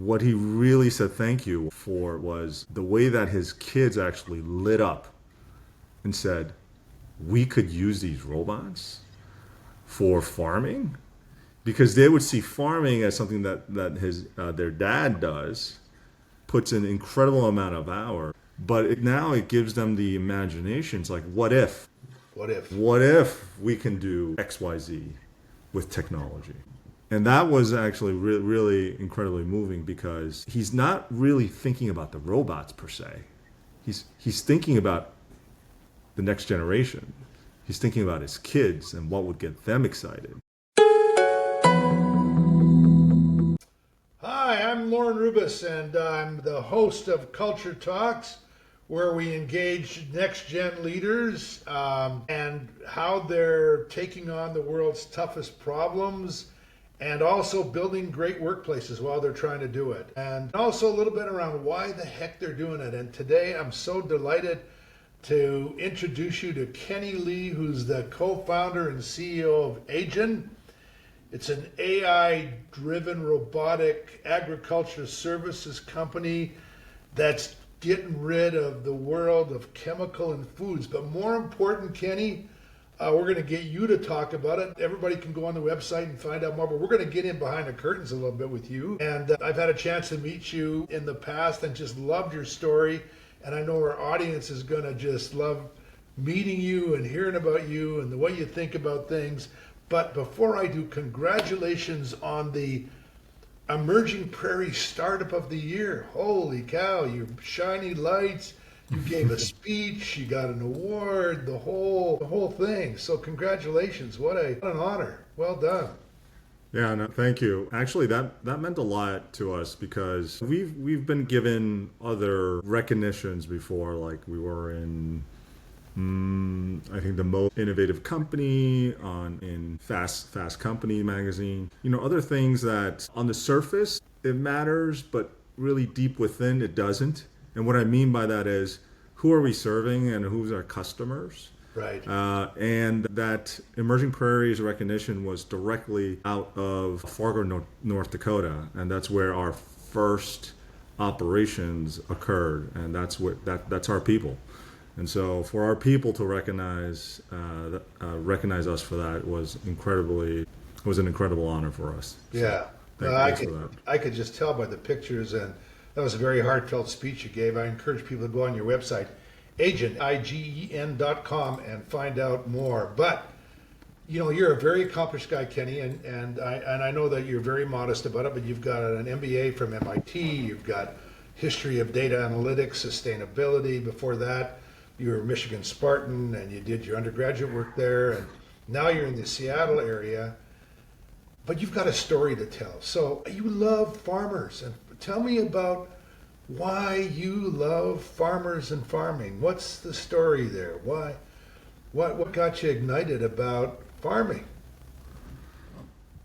what he really said thank you for was the way that his kids actually lit up and said, we could use these robots for farming, because they would see farming as something that their dad does, puts an incredible amount of hours, but now it gives them the imaginations like, what if? What if we can do XYZ with technology? And that was actually really incredibly moving, because he's not really thinking about the robots per se. He's thinking about the next generation. He's thinking about his kids and what would get them excited. Hi, I'm Lorne Rubis, and I'm the host of Culture Talks, where we engage next-gen leaders and how they're taking on the world's toughest problems, and also building great workplaces while they're trying to do it. And also a little bit around why the heck they're doing it. And today I'm so delighted to introduce you to Kenny Lee, who's the co-founder and CEO of Aigen. It's an AI-driven robotic agriculture services company that's getting rid of the world of chemical and foods. But more important, Kenny, we're going to get you to talk about it. Everybody can go on the website and find out more, but we're going to get in behind the curtains a little bit with you. And I've had a chance to meet you in the past and just loved your story. And I know our audience is going to just love meeting you and hearing about you and the way you think about things. But before I do, congratulations on the Emerging Prairie Startup of the Year. Holy cow, you shiny lights. You gave a speech, you got an award, the whole thing. So congratulations. What an honor. Well done. Yeah, no, thank you. Actually, that meant a lot to us, because we've been given other recognitions before, like we were in I think the most innovative company in Fast Company magazine. Other things that on the surface it matters, but really deep within it doesn't. And what I mean by that is, who are we serving and who's our customers? Right. And that Emerging Prairie's recognition was directly out of Fargo, North Dakota, and that's where our first operations occurred, and that's our people. And so for our people to recognize us for that was an incredible honor for us. Yeah. Thanks for that. I could just tell by the pictures, and that was a very heartfelt speech you gave. I encourage people to go on your website, Aigen.com, and find out more. But you're a very accomplished guy, Kenny, and I know that you're very modest about it. But you've got an MBA from MIT. You've got history of data analytics, sustainability. Before that, you were Michigan Spartan, and you did your undergraduate work there. And now you're in the Seattle area. But you've got a story to tell. So you love farmers, and tell me about why you love farmers and farming. What's the story there? Why? What got you ignited about farming?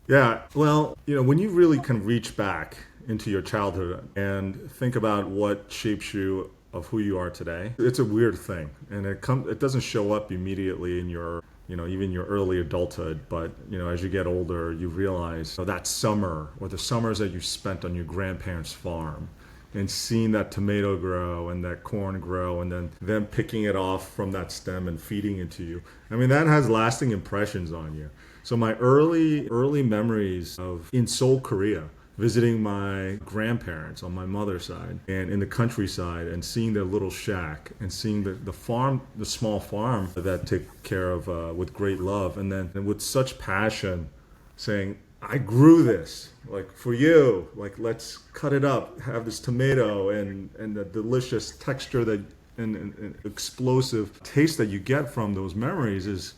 Yeah, well, when you really can reach back into your childhood and think about what shapes you of who you are today, it's a weird thing, and it doesn't show up immediately in your even your early adulthood, but as you get older, you realize that summer or the summers that you spent on your grandparents' farm and seeing that tomato grow and that corn grow and then them picking it off from that stem and feeding it to you. I mean, that has lasting impressions on you. So my early memories of in Seoul, Korea, visiting my grandparents on my mother's side and in the countryside and seeing their little shack and seeing the farm, the small farm that take care of with great love, and then with such passion saying, I grew this like for you, like let's cut it up, have this tomato and the delicious texture that and explosive taste that you get from those memories is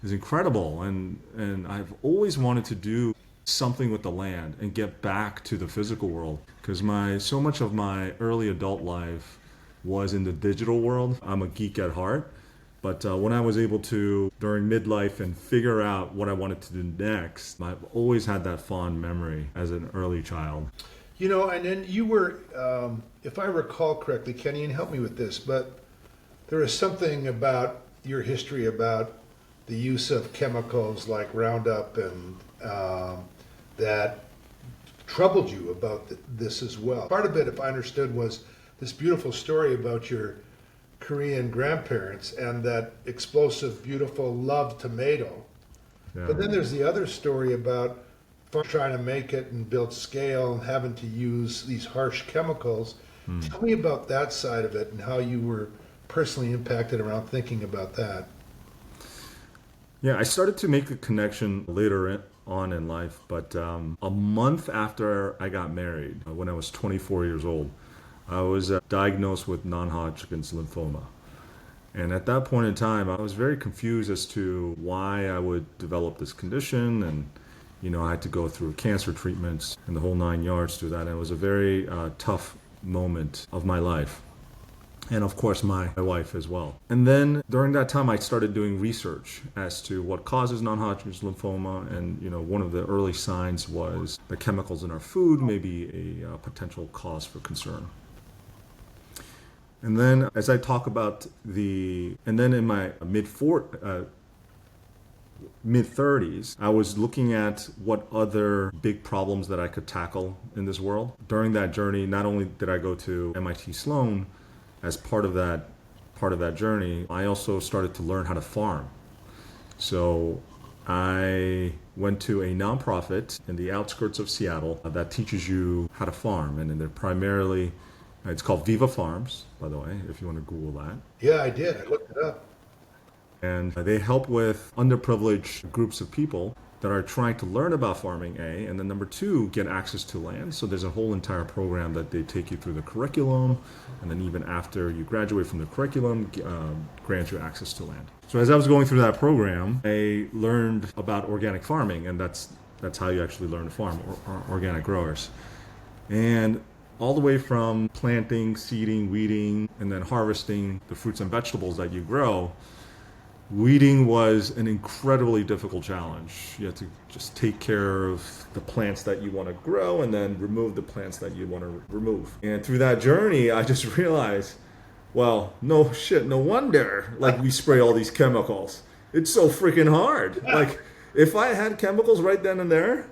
incredible. And I've always wanted to do something with the land and get back to the physical world, because so much of my early adult life was in the digital world. I'm a geek at heart, but when I was able to during midlife and figure out what I wanted to do next, I've always had that fond memory as an early child. And then you were, if I recall correctly, Kenny, and help me with this, but there is something about your history about the use of chemicals like Roundup and that troubled you about this as well. Part of it, if I understood, was this beautiful story about your Korean grandparents and that explosive, beautiful, loved tomato. Yeah. But then there's the other story about trying to make it and build scale and having to use these harsh chemicals. Tell me about that side of it and how you were personally impacted around thinking about that. Yeah, I started to make a connection later on in life, but a month after I got married, when I was 24 years old, I was diagnosed with non-Hodgkin's lymphoma. And at that point in time, I was very confused as to why I would develop this condition. And, I had to go through cancer treatments and the whole 9 yards through that. And it was a very tough moment of my life. And of course, my wife as well. And then during that time, I started doing research as to what causes non-Hodgkin's lymphoma. And, one of the early signs was the chemicals in our food may be a potential cause for concern. And then as I talk about and then in my mid-30s, I was looking at what other big problems that I could tackle in this world. During that journey, not only did I go to MIT Sloan as part of that journey, I also started to learn how to farm. So I went to a nonprofit in the outskirts of Seattle that teaches you how to farm. And they're primarily, it's called Viva Farms, by the way, if you want to Google that. Yeah, I did. I looked it up. And they help with underprivileged groups of people that are trying to learn about farming, A, and then number two, get access to land. So there's a whole entire program that they take you through the curriculum, and then even after you graduate from the curriculum, grant you access to land. So as I was going through that program, I learned about organic farming, and that's how you actually learn to farm, organic growers. And all the way from planting, seeding, weeding, and then harvesting the fruits and vegetables that you grow. Weeding was an incredibly difficult challenge. You had to just take care of the plants that you want to grow and then remove the plants that you want to remove. And through that journey, I just realized, well, no wonder we spray all these chemicals. It's so freaking hard. If I had chemicals right then and there,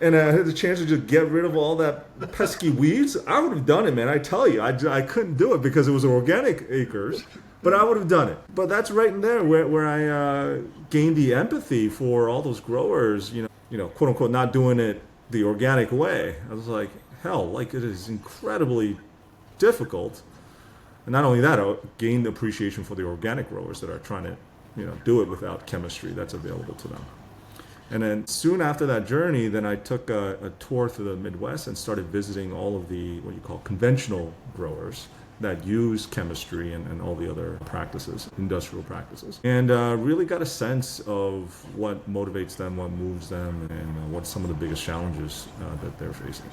and I had the chance to just get rid of all that pesky weeds, I would have done it, man. I tell you, I couldn't do it because it was organic acres. But I would have done it. But that's right in there where I gained the empathy for all those growers, quote unquote, not doing it the organic way. I was like, hell, it is incredibly difficult. And not only that, I gained the appreciation for the organic growers that are trying to, do it without chemistry that's available to them. And then soon after that journey, then I took a tour through the Midwest and started visiting all of the, what you call conventional growers that use chemistry and all the other practices, industrial practices, and really got a sense of what motivates them, what moves them, and what some of the biggest challenges that they're facing.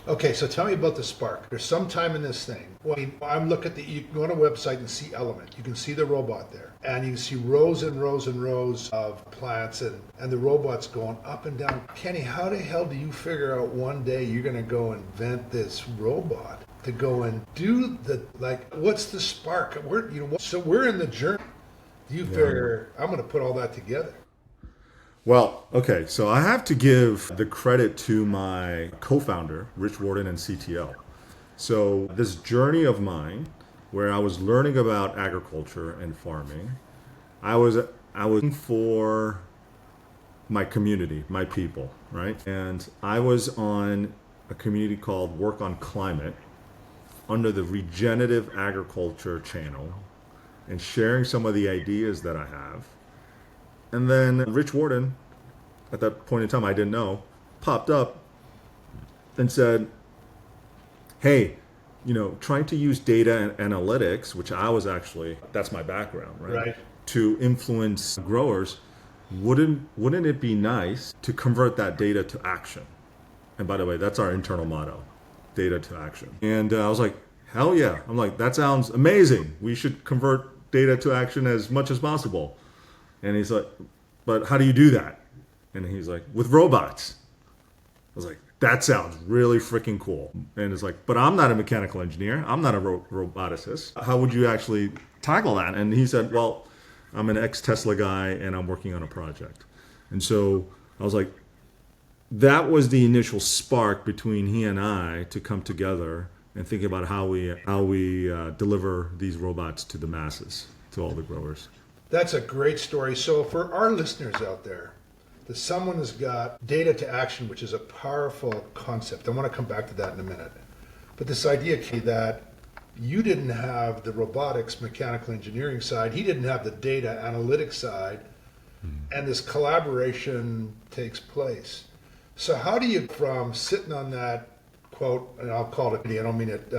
Okay, so tell me about the spark. There's some time in this thing. Well, I'm looking at you can go on a website and see Element. You can see the robot there. And you can see rows and rows and rows of plants and the robot's going up and down. Kenny, how the hell do you figure out one day you're going to go invent this robot to go and do what's the spark? So we're in the journey. Do you figure, I'm going to put all that together? Well, okay, so I have to give the credit to my co-founder, Rich Warden and CTO. So this journey of mine, where I was learning about agriculture and farming, I was looking for my community, my people, right? And I was on a community called Work on Climate under the Regenerative Agriculture channel and sharing some of the ideas that I have. And then Rich Warden, at that point in time I didn't know, popped up and said, hey, trying to use data and analytics, which I was actually, that's my background, right? To influence growers, wouldn't it be nice to convert that data to action? And by the way, that's our internal motto, data to action. And I was like, hell yeah. I'm like, that sounds amazing. We should convert data to action as much as possible. And he's like, but how do you do that? And he's like, with robots. I was like, that sounds really freaking cool. And it's like, but I'm not a mechanical engineer. I'm not a roboticist. How would you actually tackle that? And he said, well, I'm an ex-Tesla guy and I'm working on a project. And so I was like, that was the initial spark between he and I to come together and think about how we deliver these robots to the masses, to all the growers. That's a great story. So for our listeners out there, that someone has got data to action, which is a powerful concept. I want to come back to that in a minute. But this idea, Key, that you didn't have the robotics, mechanical engineering side, he didn't have the data analytics side, and this collaboration takes place. So how do you, from sitting on that quote, and I'll call it, I don't mean it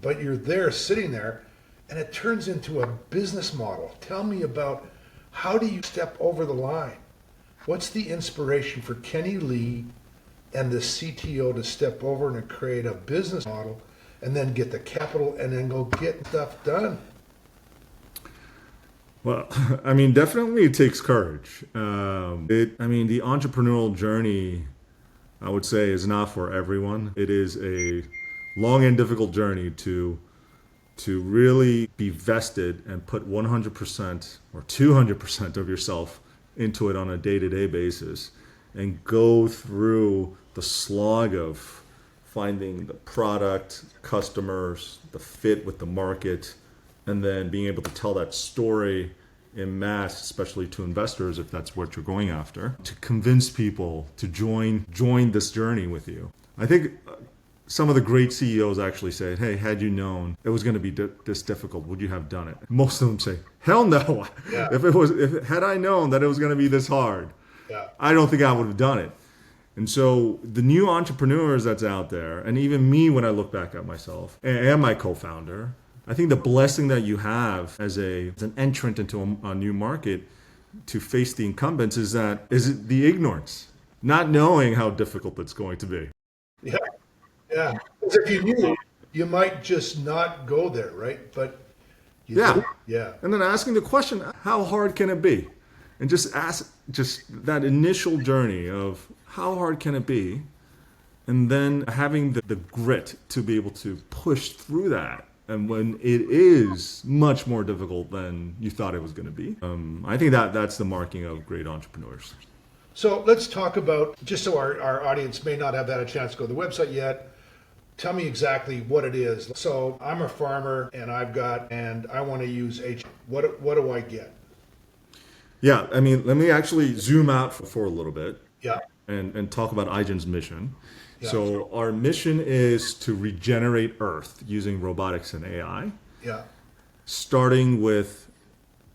but you're there sitting there, and it turns into a business model. Tell me about, how do you step over the line? What's the inspiration for Kenny Lee and the CTO to step over and create a business model and then get the capital and then go get stuff done? Well, I mean, definitely it takes courage. The entrepreneurial journey, I would say, is not for everyone. It is a long and difficult journey to really be vested and put 100% or 200% of yourself into it on a day-to-day basis and go through the slog of finding the product, customers, the fit with the market, and then being able to tell that story in mass, especially to investors, if that's what you're going after, to convince people to join this journey with you. I think some of the great CEOs actually say, hey, had you known it was going to be this difficult, would you have done it? Most of them say, hell no. Yeah. Had I known that it was going to be this hard, Yeah. I don't think I would have done it. And so the new entrepreneurs that's out there, and even me when I look back at myself and my co-founder, I think the blessing that you have as an entrant into a new market to face the incumbents is the ignorance, not knowing how difficult it's going to be. Yeah. Yeah. Because if you knew, you might just not go there, right? But you Yeah. Yeah. And then asking the question, how hard can it be? And just ask that initial journey of how hard can it be? And then having the grit to be able to push through that. And when it is much more difficult than you thought it was going to be, I think that's the marking of great entrepreneurs. So let's talk about, just so our audience may not have had a chance to go to the website yet, tell me exactly what it is. So I'm a farmer and I want to use H. What do I get? Yeah, I mean, let me actually zoom out for a little bit. Yeah. And talk about Aigen's mission. Yeah. So our mission is to regenerate Earth using robotics and AI, Yeah. starting with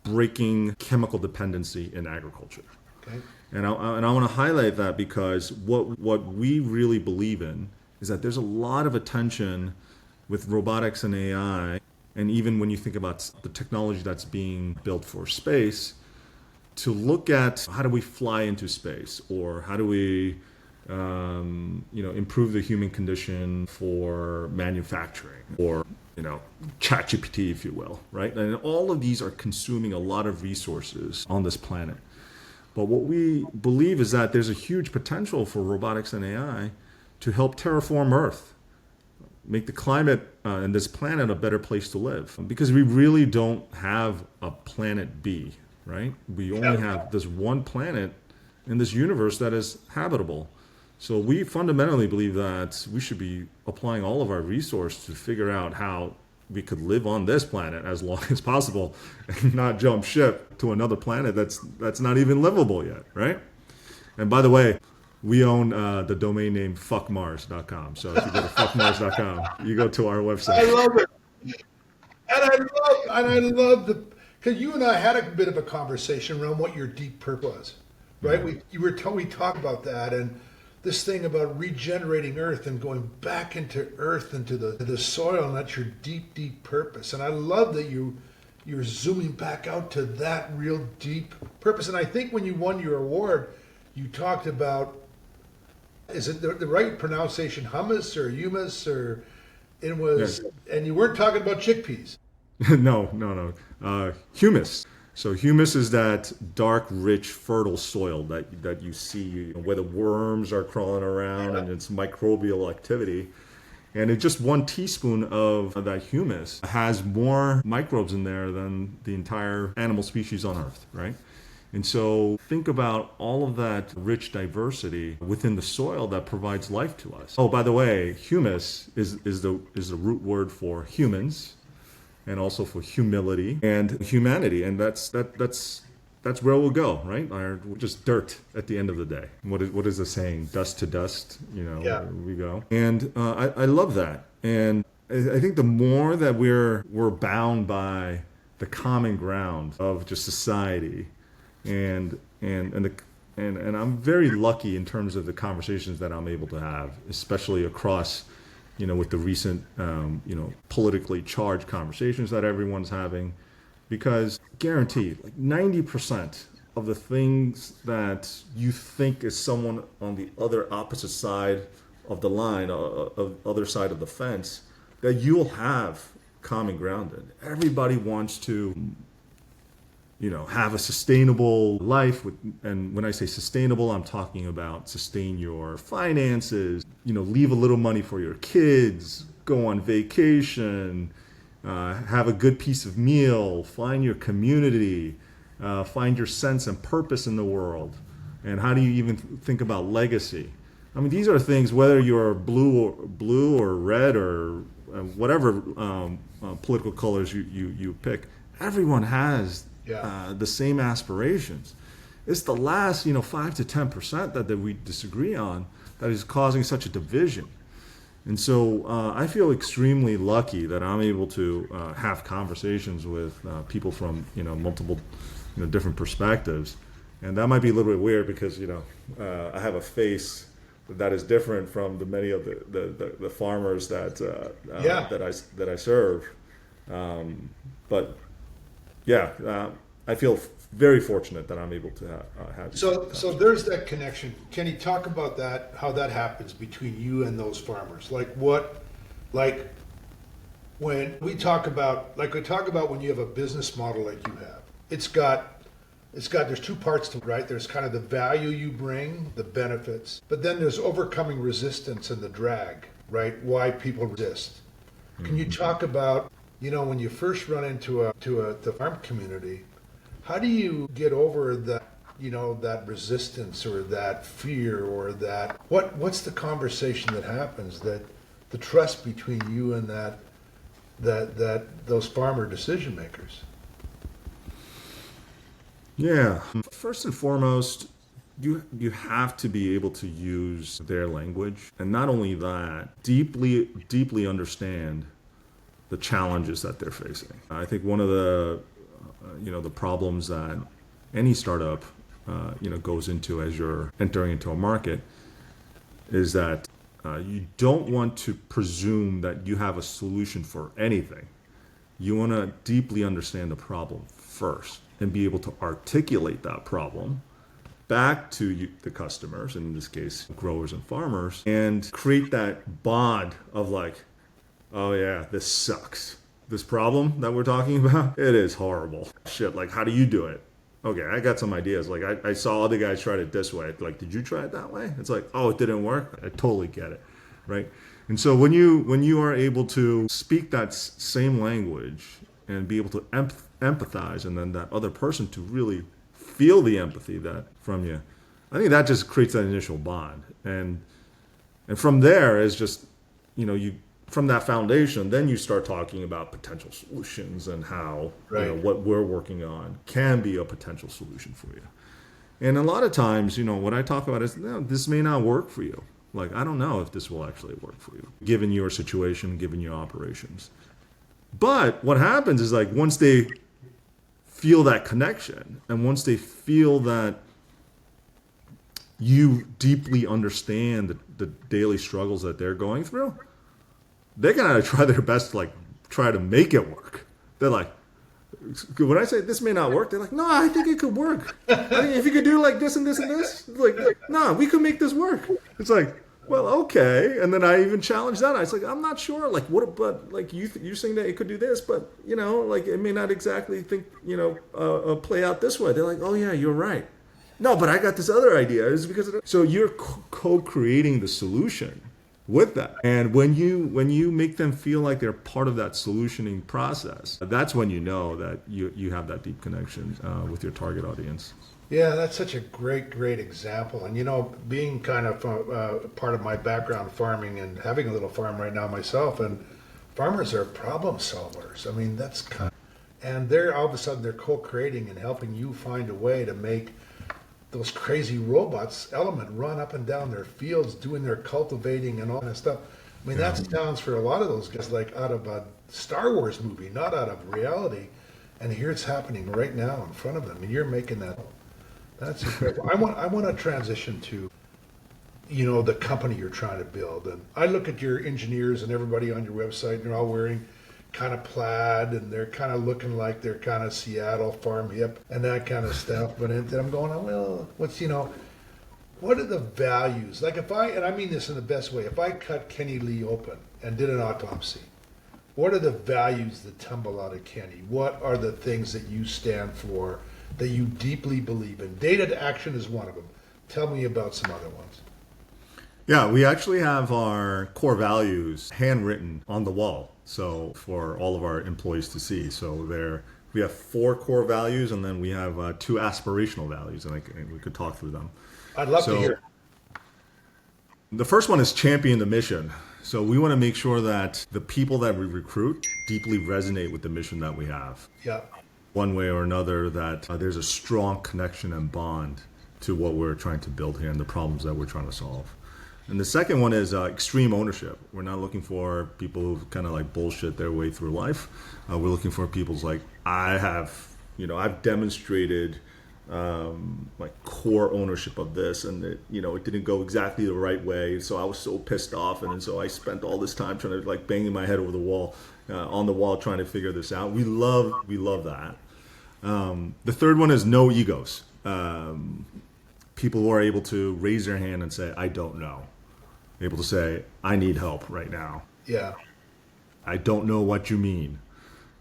breaking chemical dependency in agriculture. Okay. And I want to highlight that because what we really believe in is that there's a lot of attention with robotics and AI, and even when you think about the technology that's being built for space, to look at how do we fly into space, or how do we improve the human condition for manufacturing, or ChatGPT, if you will, right? And all of these are consuming a lot of resources on this planet. But what we believe is that there's a huge potential for robotics and AI to help terraform Earth, make the climate and this planet a better place to live, because we really don't have a planet B. Right? We only have this one planet in this universe that is habitable. So we fundamentally believe that we should be applying all of our resources to figure out how we could live on this planet as long as possible and not jump ship to another planet that's not even livable yet, right? And by the way, we own the domain name fuckmars.com. So if you go to fuckmars.com, you go to our website. I love it. And I love because you and I had a bit of a conversation around what your deep purpose was, right? We talked about that, and this thing about regenerating Earth and going back into Earth, into the soil, and that's your deep purpose. And I love that you're zooming back out to that real deep purpose. And I think when you won your award, you talked about, is it the right pronunciation, hummus or humus, or it was, and you weren't talking about chickpeas. No. Humus. So humus is that dark, rich, fertile soil that you see where the worms are crawling around and it's microbial activity. And it's just 1 teaspoon of that humus has more microbes in there than the entire animal species on Earth, right? And so think about all of that rich diversity within the soil that provides life to us. Oh, by the way, humus is the root word for humans and also for humility and humanity. And that's where we'll go, right? We're just dirt at the end of the day. What is the saying? Dust to dust, Yeah. we go. And I love that. And I think the more that we're bound by the common ground of just society, and I'm very lucky in terms of the conversations that I'm able to have, especially across, with the recent, politically charged conversations that everyone's having, because guaranteed, like 90% of the things that you think is someone on the other opposite side of the line, other side of the fence, that you'll have common ground in. Everybody wants to, have a sustainable life. And when I say sustainable, I'm talking about sustain your finances, leave a little money for your kids, go on vacation, have a good piece of meal, find your community, find your sense and purpose in the world. And how do you even think about legacy? I mean, these are things, whether you're blue or red or whatever political colors you pick, everyone has the same aspirations. It's the last 5 to 10% that we disagree on that is causing such a division. And so I feel extremely lucky that I'm able to have conversations with people from multiple different perspectives. And that might be a little bit weird because I have a face that is different from the many of the farmers that I serve. But yeah, I feel very fortunate that I'm able to have. So there's that connection. Can you talk about that? How that happens between you and those farmers? When we talk about when you have a business model like you have, there's two parts to it, right? There's kind of the value you bring, the benefits, but then there's overcoming resistance and the drag, right? Why people resist. Can you talk about, when you first run into the farm community, how do you get over that resistance or that fear or that, what's the conversation that happens, that the trust between you and those farmer decision makers? Yeah. First and foremost, you have to be able to use their language, and not only that, deeply understand the challenges that they're facing. I think one of the the problems that any startup goes into as you're entering into a market is that you don't want to presume that you have a solution for anything. You want to deeply understand the problem first and be able to articulate that problem back to the customers, in this case, growers and farmers, and create that bond of like, oh yeah, this sucks. This problem that we're talking about, it is horrible. Shit, like, how do you do it? Okay, I got some ideas. Like, I saw other guys tried it this way. Like, did you try it that way? It's like, oh, it didn't work. I totally get it, right? And so when you are able to speak that same language and be able to empathize, and then that other person to really feel the empathy that from you, I think that just creates that initial bond. And from there is just, from that foundation, then you start talking about potential solutions and how what we're working on can be a potential solution for you. And a lot of times, what I talk about is, no, this may not work for you. Like, I don't know if this will actually work for you, given your situation, given your operations. But what happens is, like, once they feel that connection, and once they feel that you deeply understand the daily struggles that they're going through, they're gonna try their best to try to make it work. They're like, when I say this may not work, they're like, no, I think it could work. I think if you could do like this and this and this, like, no, we could make this work. It's like, well, okay. And then I even challenge that. I was like, I'm not sure. Like, what? But like you're saying that it could do this, but like it may not exactly play out this way. They're like, oh yeah, you're right. No, but I got this other idea. It's because so you're co-creating the solution with that. And when you make them feel like they're part of that solutioning process, that's when you know that you have that deep connection with your target audience. Yeah, that's such a great example. And being kind of part of my background farming and having a little farm right now myself, and farmers are problem solvers. I mean, that's kind and they're all of a sudden they're co-creating and helping you find a way to make those crazy robots element run up and down their fields doing their cultivating and all that stuff. I mean, that sounds for a lot of those guys like out of a Star Wars movie, not out of reality. And here it's happening right now in front of them, and you're making that. That's incredible. I want to transition to the company you're trying to build. And I look at your engineers and everybody on your website, and they're all wearing kind of plaid, and they're kind of looking like they're kind of Seattle farm hip and that kind of stuff. But then I'm going, oh, well, what are the values? Like and I mean this in the best way, if I cut Kenny Lee open and did an autopsy, what are the values that tumble out of Kenny? What are the things that you stand for, that you deeply believe in? Data to action is one of them. Tell me about some other ones. Yeah, we actually have our core values handwritten on the wall, so for all of our employees to see. So we have 4 core values, and then we have 2 aspirational values, and we could talk through them. I'd love to hear. The first one is champion the mission. So we want to make sure that the people that we recruit deeply resonate with the mission that we have. Yeah. One way or another, that there's a strong connection and bond to what we're trying to build here and the problems that we're trying to solve. And the second one is extreme ownership. We're not looking for people who kind of like bullshit their way through life. We're looking for people's like, I've demonstrated my core ownership of this, and it didn't go exactly the right way, so I was so pissed off, and so I spent all this time trying to like banging my head over the wall, on the wall, trying to figure this out. We love that. The third one is no egos. People who are able to raise their hand and say, I don't know. Able to say, I need help right now. Yeah. I don't know what you mean.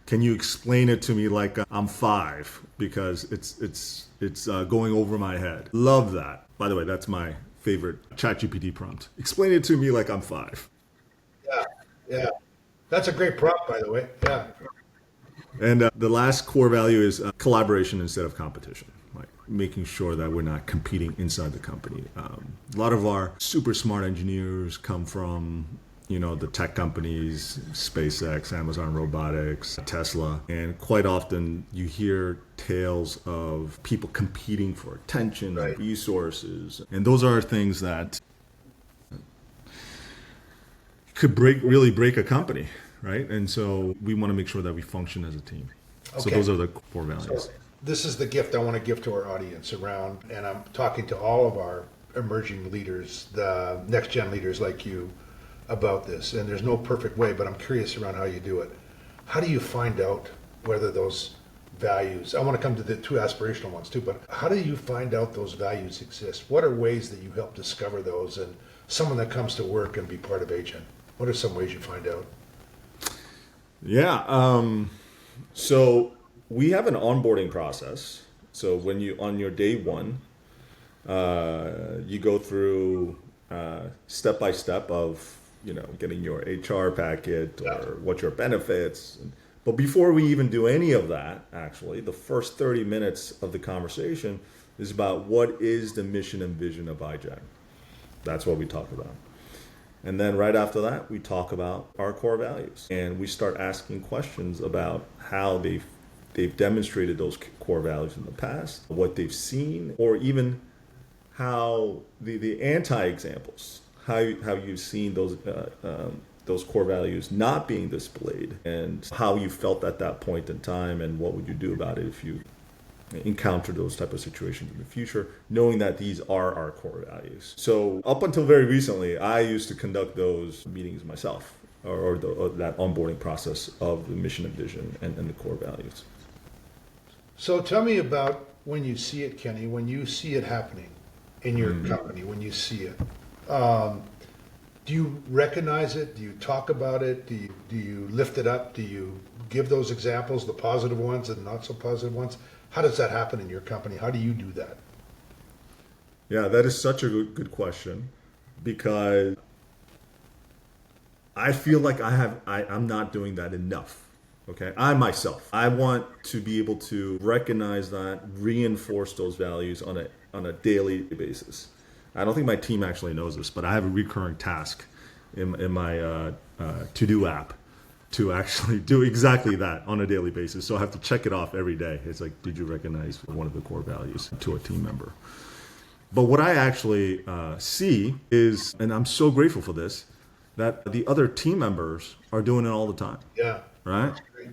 Can you explain it to me like I'm 5, because it's going over my head. Love that. By the way, that's my favorite ChatGPT prompt. Explain it to me like I'm 5. Yeah. Yeah. That's a great prompt, by the way. Yeah. And the last core value is collaboration instead of competition. Like making sure that we're not competing inside the company. A lot of our super smart engineers come from the tech companies, SpaceX, Amazon Robotics, Tesla. And quite often you hear tales of people competing for attention, Right. resources. And those are things that could really break a company, right? And so we want to make sure that we function as a team. So Okay. those are the core values. So this is the gift I want to give to our audience around, and I'm talking to all of our emerging leaders, the next gen leaders like you, about this. And there's no perfect way, but I'm curious around how you do it. How do you find out whether those values, I want to come to the 2 aspirational ones too, but how do you find out those values exist? What are ways that you help discover those, and someone that comes to work and be part of Aigen? What are some ways you find out? Yeah. So we have an onboarding process. So when on your day 1, you go through step by step of getting your HR packet or what your benefits. But before we even do any of that, actually, the first 30 minutes of the conversation is about what is the mission and vision of Aigen. That's what we talk about. And then right after that, we talk about our core values, and we start asking questions about how they've demonstrated those core values in the past, what they've seen, or even how the anti-examples, how you've seen those core values not being displayed, and how you felt at that point in time, and what would you do about it if you encounter those type of situations in the future, knowing that these are our core values. So up until very recently, I used to conduct those meetings myself, or that onboarding process of the mission and vision and the core values. So tell me about when you see it, Kenny, when you see it happening in your company, when you see it. Do you recognize it? Do you talk about it? Do you lift it up? Do you give those examples, the positive ones and not so positive ones? How does that happen in your company? How do you do that? Yeah, that is such a good question, because I feel like I'm not doing that enough. Okay, I myself, I want to be able to recognize that, reinforce those values on a daily basis. I don't think my team actually knows this, but I have a recurring task in my to-do app to actually do exactly that on a daily basis. So I have to check it off every day. It's like, did you recognize one of the core values to a team member? But what I actually see is, and I'm so grateful for this, that the other team members are doing it all the time, Yeah. right? That's great.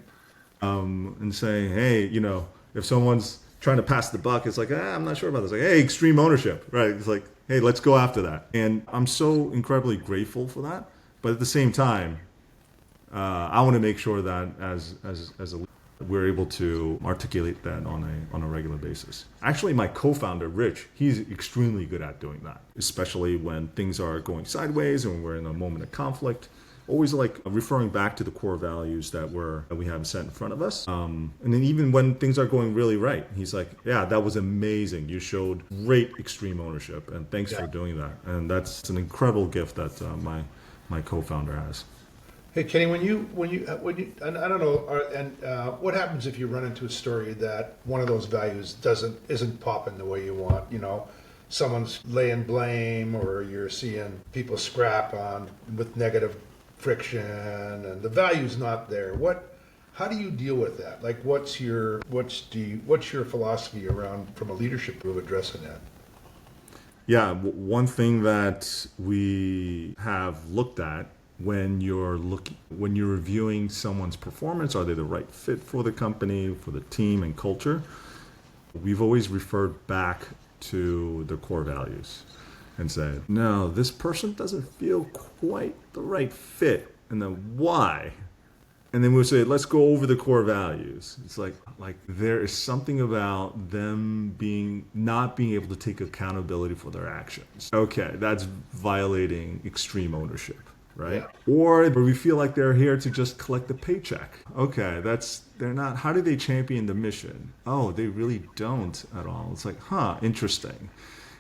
And saying, hey, if someone's trying to pass the buck, it's like, I'm not sure about this. Like, hey, extreme ownership, right? It's like, hey, let's go after that. And I'm so incredibly grateful for that. But at the same time, I want to make sure that as a leader, we're able to articulate that on a regular basis. Actually, my co-founder, Rich, he's extremely good at doing that, especially when things are going sideways and we're in a moment of conflict. Always like referring back to the core values that we have set in front of us. And then even when things are going really right, he's like, yeah, that was amazing. You showed great extreme ownership, and thanks for doing that. And that's an incredible gift that my co-founder has. Hey Kenny, when you, and I don't know, what happens if you run into a story that one of those values isn't popping the way you want? Someone's laying blame, or you're seeing people scrap on with negative friction, and the value's not there. How do you deal with that? Like, what's your philosophy around from a leadership group addressing that? Yeah, one thing that we have looked at when you're reviewing someone's performance, are they the right fit for the company, for the team and culture? We've always referred back to the core values and said, no, this person doesn't feel quite the right fit. And then why? And then we'll say, let's go over the core values. It's like there is something about them not being able to take accountability for their actions. Okay, that's violating extreme ownership, right? Yeah. Or we feel like they're here to just collect the paycheck. Okay, they're not. How do they champion the mission? Oh, they really don't at all. It's like, interesting.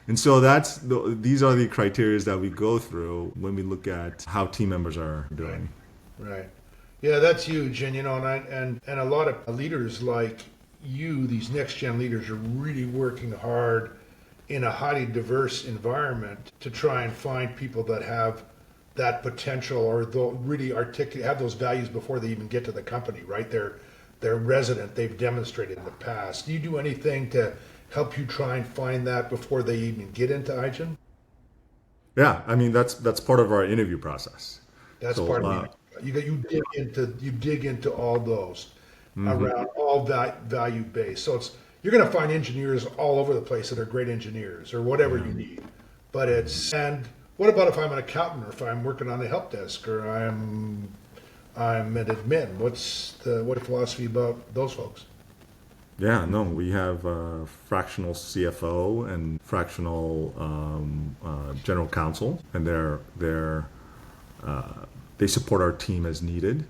And so these are the criteria that we go through when we look at how team members are doing. Right. Yeah, that's huge. And and a lot of leaders like you, these next gen leaders, are really working hard in a highly diverse environment to try and find people that have that potential, or really have those values before they even get to the company, right? They're resident, they've demonstrated in the past. Do you do anything to help you try and find that before they even get into Aigen? Yeah, I mean that's part of our interview process. That's part of it. You dig into all those around all value based. So you're going to find engineers all over the place that are great engineers or whatever you need. But and what about if I'm an accountant, or if I'm working on a help desk, or I'm an admin? What's the philosophy about those folks? Yeah, no, we have fractional CFO and fractional general counsel, and they support our team as needed.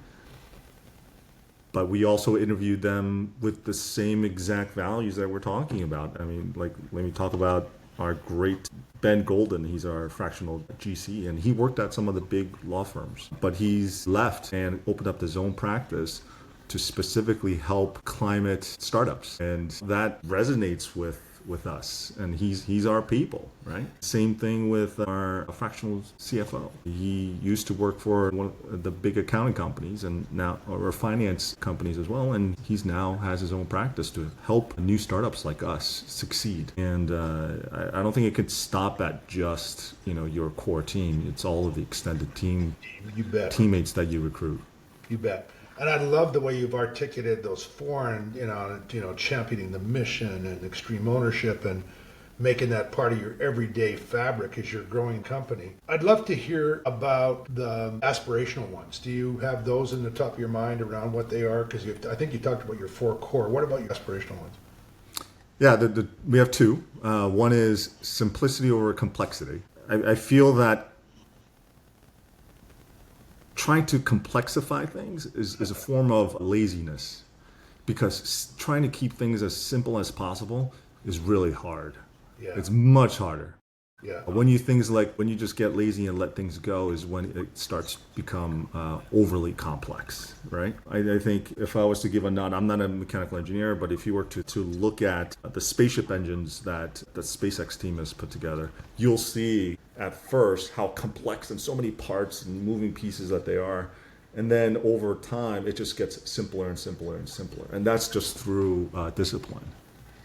But we also interviewed them with the same exact values that we're talking about. I mean, like, let me talk about our great Ben Golden. He's our fractional GC, and he worked at some of the big law firms. But he's left and opened up his own practice to specifically help climate startups. And that resonates with us. And he's our people, right? Same thing with our fractional CFO. He used to work for one of the big accounting companies, and now, or finance companies as well. And he's now has his own practice to help new startups like us succeed. And I don't think it could stop at just, your core team. It's all of the extended team, teammates that you recruit. You bet. And I love the way you've articulated those foreign, championing the mission and extreme ownership and making that part of your everyday fabric as your growing company. I'd love to hear about the aspirational ones. Do you have those in the top of your mind around what they are? Because I think you talked about your 4 core. What about your aspirational ones? Yeah, we have 2. One is simplicity over complexity. I feel that trying to complexify things is a form of laziness, because trying to keep things as simple as possible is really hard. Yeah. It's much harder. Yeah. When you just get lazy and let things go is when it starts become overly complex, right? I think if I was to give a nod, I'm not a mechanical engineer, but if you were to look at the spaceship engines that the SpaceX team has put together, you'll see at first how complex and so many parts and moving pieces that they are. And then over time, it just gets simpler and simpler and simpler. And that's just through discipline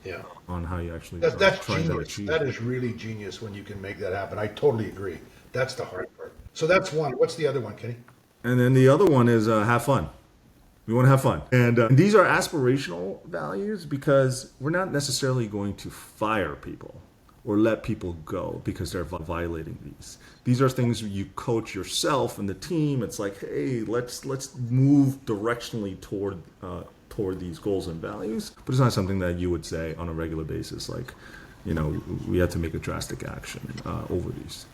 Yeah. on how you actually That's try to genius. achieve. That is really genius when you can make that happen. I totally agree. That's the hard part. So that's one. What's the other one, Kenny? And then the other one is have fun. We want to have fun. And these are aspirational values because we're not necessarily going to fire people or let people go because they're violating these. These are things you coach yourself and the team. It's like, hey, let's move directionally toward these goals and values. But it's not something that you would say on a regular basis, like, we had to make a drastic action over these.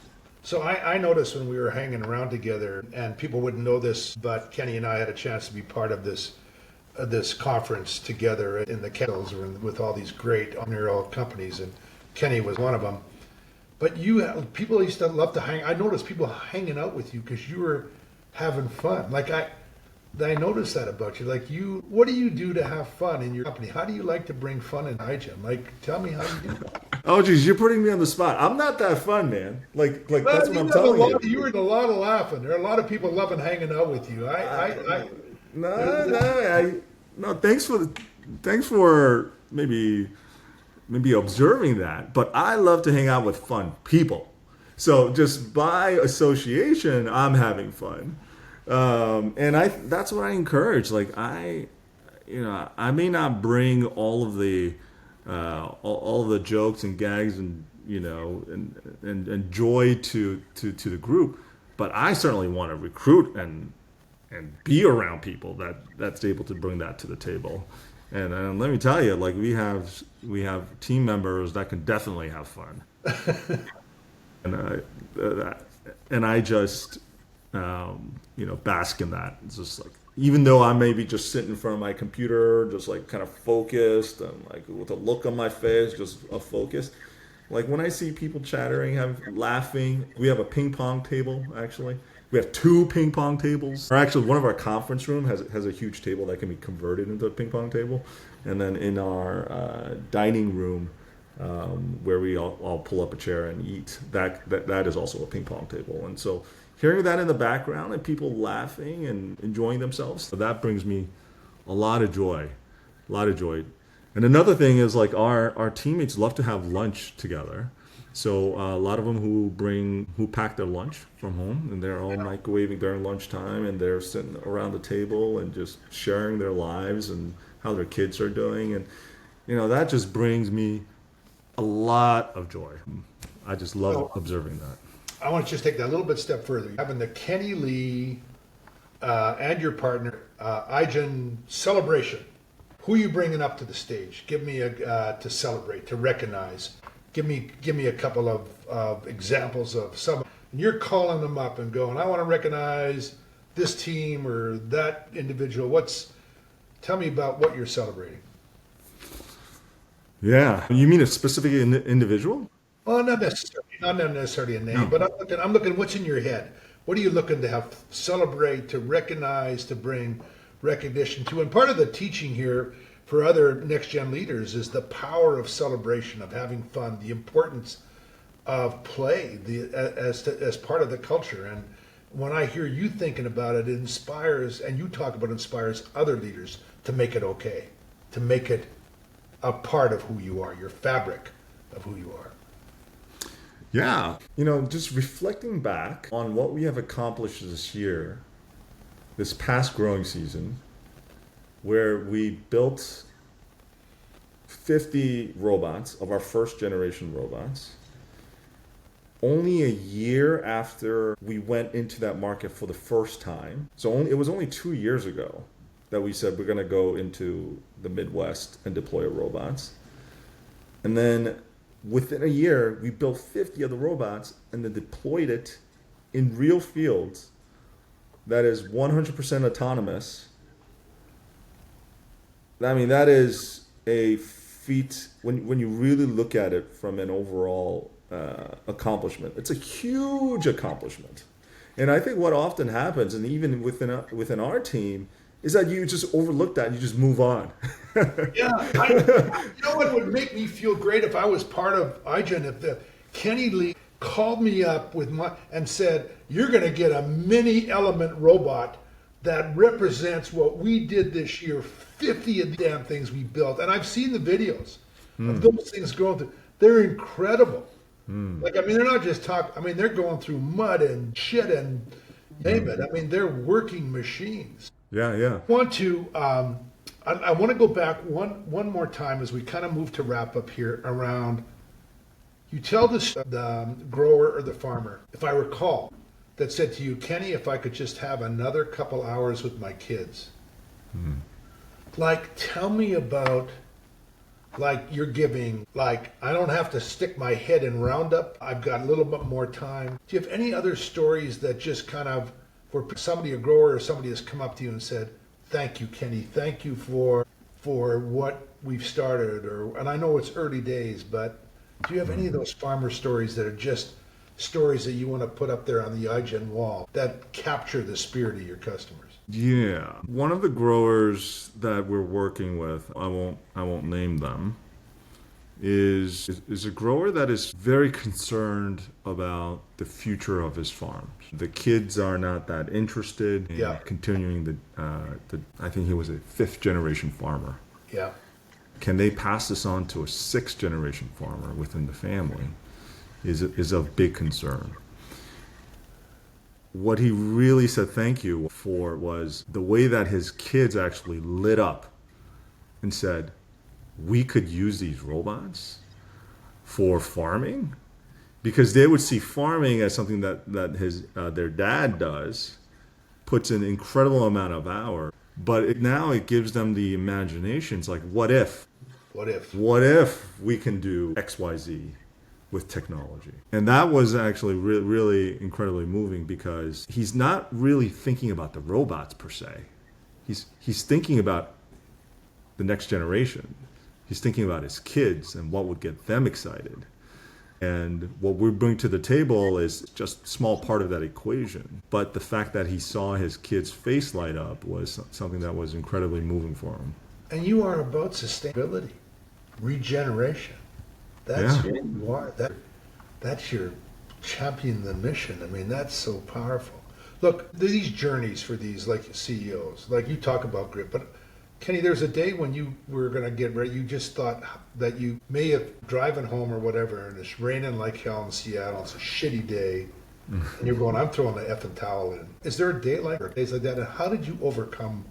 So I noticed when we were hanging around together, and people wouldn't know this, but Kenny and I had a chance to be part of this conference together in the kettles with all these great entrepreneurial companies, and Kenny was one of them. But people used to love to hang. I noticed people hanging out with you because you were having fun. Like I noticed that about you. Like what do you do to have fun in your company? How do you like to bring fun in Aigen? Like, tell me how you do that. Oh, geez, you're putting me on the spot. I'm not that fun, man. Like that's Well, what I'm telling you. you were in a lot of laughing. There are a lot of people loving hanging out with you. No, no. Thanks for maybe observing that. But I love to hang out with fun people. So just by association, I'm having fun, and that's what I encourage. Like I may not bring all of the all the jokes and gags and and joy to the group, but I certainly want to recruit and be around people that's able to bring that to the table. And let me tell you, like we have team members that can definitely have fun, and I just bask in that. It's just like, even though I may be just sitting in front of my computer, just like kind of focused and like with a look on my face, just a focus. Like when I see people chattering, laughing, we have a ping pong table actually. We have two ping pong tables. Or actually, one of our conference room has a huge table that can be converted into a ping pong table, and then in our dining room, where we all pull up a chair and eat, that is also a ping pong table. And so hearing that in the background and people laughing and enjoying themselves, that brings me a lot of joy, a lot of joy. And another thing is like our teammates love to have lunch together. So a lot of them who pack their lunch from home and they're all microwaving during lunchtime and they're sitting around the table and just sharing their lives and how their kids are doing. And that just brings me a lot of joy. I just love observing that. I want to just take that a little bit step further. Having the Kenny Lee and your partner Aigen celebration. Who are you bringing up to the stage? Give me to celebrate, to recognize. Give me a couple of examples of some. And you're calling them up and going, I want to recognize this team or that individual. Tell me about what you're celebrating. Yeah, you mean a specific individual? Well, not necessarily a name, No. but I'm looking. What's in your head? What are you looking to have celebrate, to recognize, to bring recognition to? And part of the teaching here for other next gen leaders is the power of celebration, of having fun, the importance of play, as part of the culture. And when I hear you thinking about it, it inspires, and you talk about it, inspires other leaders to make it okay, to make it a part of who you are, your fabric of who you are. Yeah. Just reflecting back on what we have accomplished this year, this past growing season, where we built 50 robots of our first generation robots, only a year after we went into that market for the first time. So it was only 2 years ago that we said we're going to go into the Midwest and deploy robots. And then within a year, we built 50 of the robots and then deployed it in real fields that is 100% autonomous. I mean, that is a feat when you really look at it from an overall accomplishment. It's a huge accomplishment. And I think what often happens, and even within our team, is that you just overlook that and you just move on. Yeah, you know what would make me feel great if I was part of Aigen, if the Kenny Lee called me up and said, "You're going to get a mini element robot that represents what we did this year, 50 of the damn things we built." And I've seen the videos of those things going through. They're incredible. Like, I mean, they're not just talking, I mean, they're going through mud and shit and name it. I mean, they're working machines. Yeah, yeah. I want to go back one more time as we kind of move to wrap up here around, you tell the grower or the farmer, if I recall, that said to you, "Kenny, if I could just have another couple hours with my kids." Like, tell me about, like, you're giving, like, I don't have to stick my head in Roundup. I've got a little bit more time. Do you have any other stories that just kind of, where somebody, a grower or somebody has come up to you and said, "Thank you, Kenny. Thank you for what we've started," and I know it's early days, but do you have any of those farmer stories that are just stories that you want to put up there on the Aigen wall that capture the spirit of your customers? Yeah. One of the growers that we're working with, I won't name them, is a grower that is very concerned about the future of his farm. The kids are not that interested in continuing I think he was a 5th generation farmer. Yeah. Can they pass this on to a 6th generation farmer within the family is of big concern. What he really said thank you for was the way that his kids actually lit up and said, "We could use these robots for farming," because they would see farming as something that their dad does, puts an incredible amount of hours, but now it gives them the imagination. It's like, what if we can do XYZ with technology? And that was actually really incredibly moving, because he's not really thinking about the robots per se. He's thinking about the next generation. He's thinking about his kids and what would get them excited. And what we bring to the table is just a small part of that equation. But the fact that he saw his kid's face light up was something that was incredibly moving for him. And you are about sustainability, regeneration. That's who you are. That's your champion the mission. I mean, that's so powerful. Look, these journeys for these, like, CEOs, like you talk about grit, but Kenny, there's a day when you were going to get ready, you just thought that you may have driving home or whatever, and it's raining like hell in Seattle, it's a shitty day, and you're going, "I'm throwing the effing towel in." Is there a day like, or days like that, and how did you overcome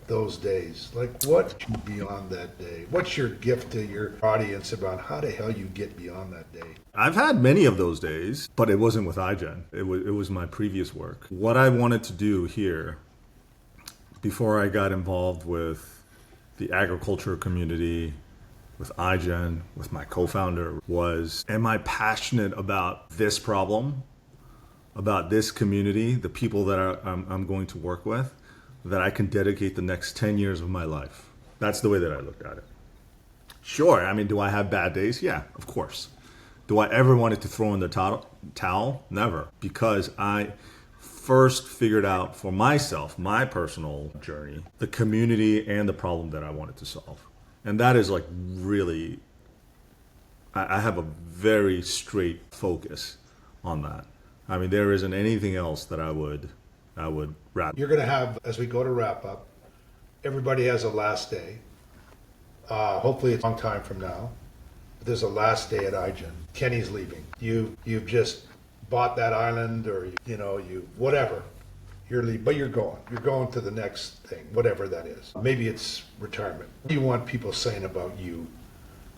those days? Like, what beyond that day? What's your gift to your audience about how the hell you get beyond that day? I've had many of those days, but it wasn't with Aigen. It was my previous work. What I wanted to do here, before I got involved with the agriculture community, with Aigen, with my co-founder, was, am I passionate about this problem, about this community, the people that I'm going to work with, that I can dedicate the next 10 years of my life? That's the way that I looked at it. Sure, I mean, do I have bad days? Yeah, of course. Do I ever want to throw in the towel? Never. Because I first figured out for myself, my personal journey, the community and the problem that I wanted to solve. And that is, like, really, I have a very straight focus on that. I mean, there isn't anything else that I would wrap. You're going to have, as we go to wrap up, everybody has a last day. Hopefully it's a long time from now. But there's a last day at Aigen. Kenny's leaving. You've just bought that island, or you whatever. You're leaving, but you're going. You're going to the next thing, whatever that is. Maybe it's retirement. What do you want people saying about you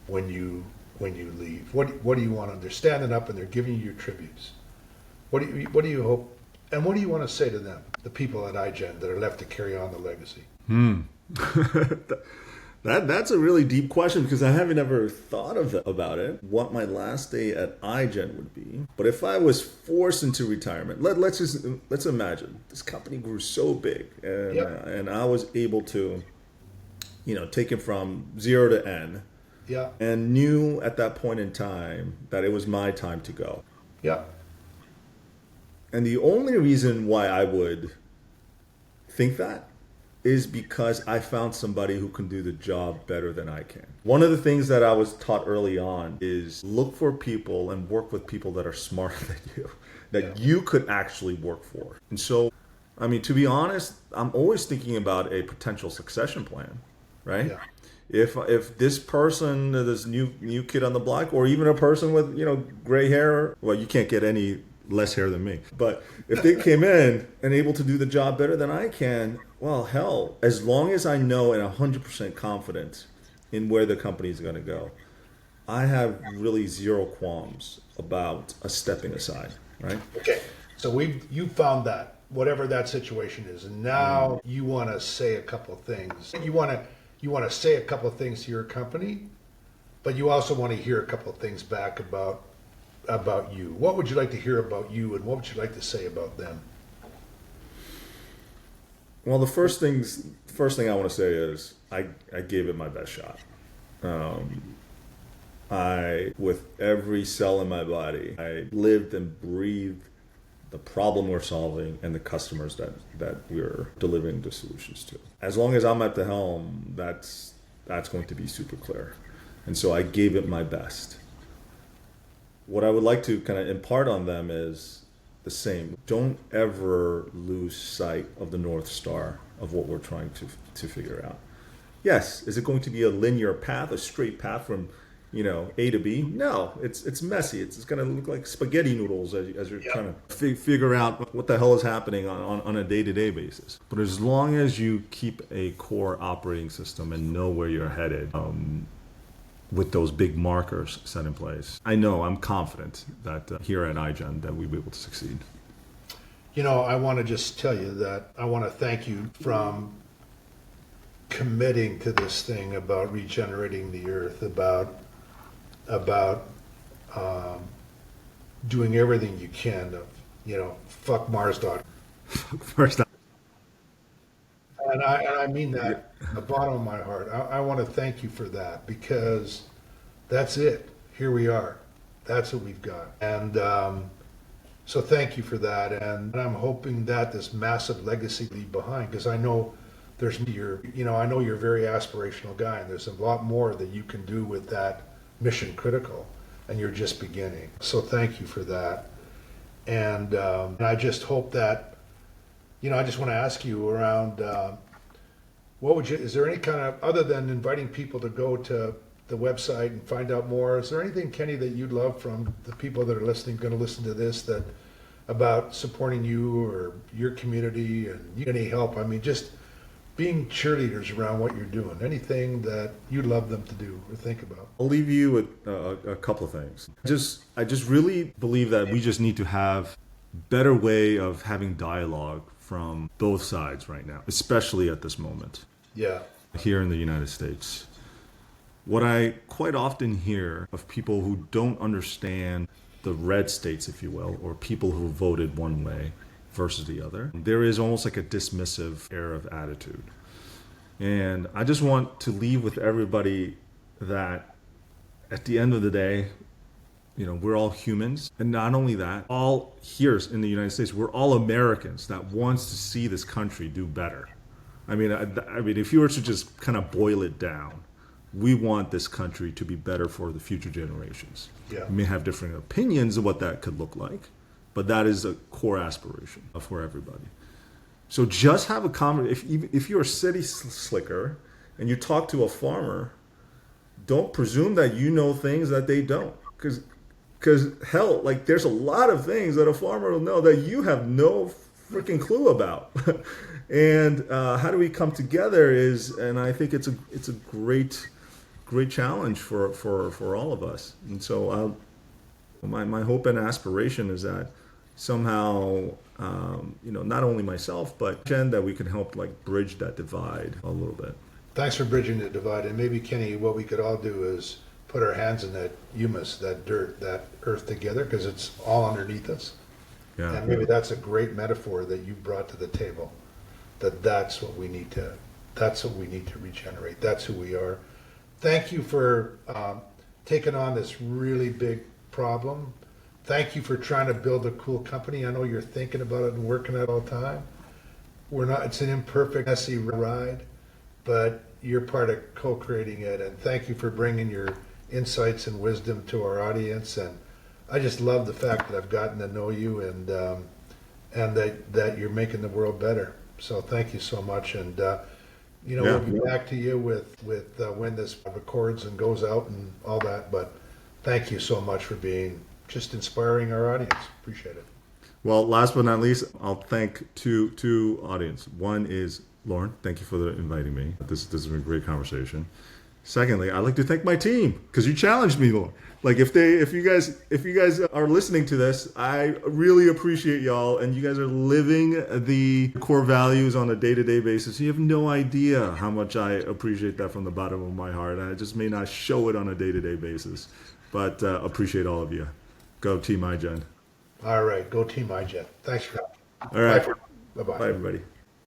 when you leave? What do you want them? They're standing up and they're giving you your tributes. What do you hope, and what do you want to say to them, the people at Aigen that are left to carry on the legacy? That's a really deep question, because I haven't ever thought about it, what my last day at Aigen would be. But if I was forced into retirement, let's imagine this company grew so big, and I was able to, take it from 0 to N Yeah. and knew at that point in time that it was my time to go. Yeah. And the only reason why I would think that is because I found somebody who can do the job better than I can. One of the things that I was taught early on is look for people and work with people that are smarter than you, that you could actually work for. And so, I mean, to be honest, I'm always thinking about a potential succession plan, right? Yeah. If this person, this new kid on the block, or even a person with gray hair, well, you can't get any less hair than me. But if they came in and able to do the job better than I can, well, hell, as long as I know and 100% confident in where the company is going to go, I have really zero qualms about us stepping aside, right? Okay. So you found that, whatever that situation is, and now you want to say a couple of things. You want to say a couple of things to your company, but you also want to hear a couple of things back about you. What would you like to hear about you, and what would you like to say about them? Well, the first thing I want to say is I gave it my best shot. With every cell in my body, I lived and breathed the problem we're solving and the customers that we're delivering the solutions to. As long as I'm at the helm, that's going to be super clear. And so I gave it my best. What I would like to kind of impart on them is the same. Don't ever lose sight of the North Star of what we're trying to figure out. Yes, is it going to be a linear path, a straight path from A to B? No, it's messy. It's going to look like spaghetti noodles as you're trying to figure out what the hell is happening on a day-to-day basis. But as long as you keep a core operating system and know where you're headed, with those big markers set in place, I'm confident that here at Aigen that we'll be able to succeed. I want to just tell you that I want to thank you from committing to this thing about regenerating the earth, about doing everything you can to, fuck Mars. First, And I mean that from the bottom of my heart. I want to thank you for that, because that's it. Here we are. That's what we've got. And so thank you for that. And I'm hoping that this massive legacy leave behind, because I know I know you're a very aspirational guy, and there's a lot more that you can do with that mission critical, and you're just beginning. So thank you for that. And I just hope that, I just want to ask you around, is there any kind of, other than inviting people to go to the website and find out more, is there anything, Kenny, that you'd love from the people that are going to listen to this, that about supporting you or your community, and any help? I mean, just being cheerleaders around what you're doing, anything that you'd love them to do or think about? I'll leave you with a couple of things. I just really believe that we just need to have better way of having dialogue from both sides right now, especially at this moment. Yeah. Here in the United States. What I quite often hear of people who don't understand the red states, if you will, or people who voted one way versus the other, there is almost like a dismissive air of attitude. And I just want to leave with everybody that at the end of the day, we're all humans. And not only that, all here in the United States, we're all Americans that wants to see this country do better. I mean, if you were to just kind of boil it down, we want this country to be better for the future generations. Yeah. We may have different opinions of what that could look like, but that is a core aspiration for everybody. So just have a conversation. If you're a city slicker and you talk to a farmer, don't presume that you know things that they don't. Because hell, like there's a lot of things that a farmer will know that you have no freaking clue about. And how do we come together and I think it's a great challenge for all of us. And so my hope and aspiration is that somehow, not only myself, but Jen, that we can help bridge that divide a little bit. Thanks for bridging the divide. And maybe, Kenny, what we could all do is put our hands in that humus, that dirt, that earth together, because it's all underneath us. Yeah. And maybe that's a great metaphor that you brought to the table. That's what we need to regenerate. That's who we are. thank you for taking on this really big problem. Thank you for trying to build a cool company. I know you're thinking about it and working at it all the time. We're not, it's an imperfect, messy ride, but you're part of co-creating it. And thank you for bringing your insights and wisdom to our audience. And I just love the fact that I've gotten to know you and that you're making the world better. So thank you so much. And, we'll be back to you with when this records and goes out and all that. But thank you so much for being just inspiring our audience. Appreciate it. Well, last but not least, I'll thank two audience. One is Lorne. Thank you for inviting me. This has been a great conversation. Secondly, I'd like to thank my team because you challenged me, Lorne. Like if you guys are listening to this, I really appreciate y'all, and you guys are living the core values on a day-to-day basis. You have no idea how much I appreciate that from the bottom of my heart. I just may not show it on a day-to-day basis, but appreciate all of you. Go Team Aigen. All right, go Team Aigen. Thanks for that. All right. Bye-bye. Bye, everybody.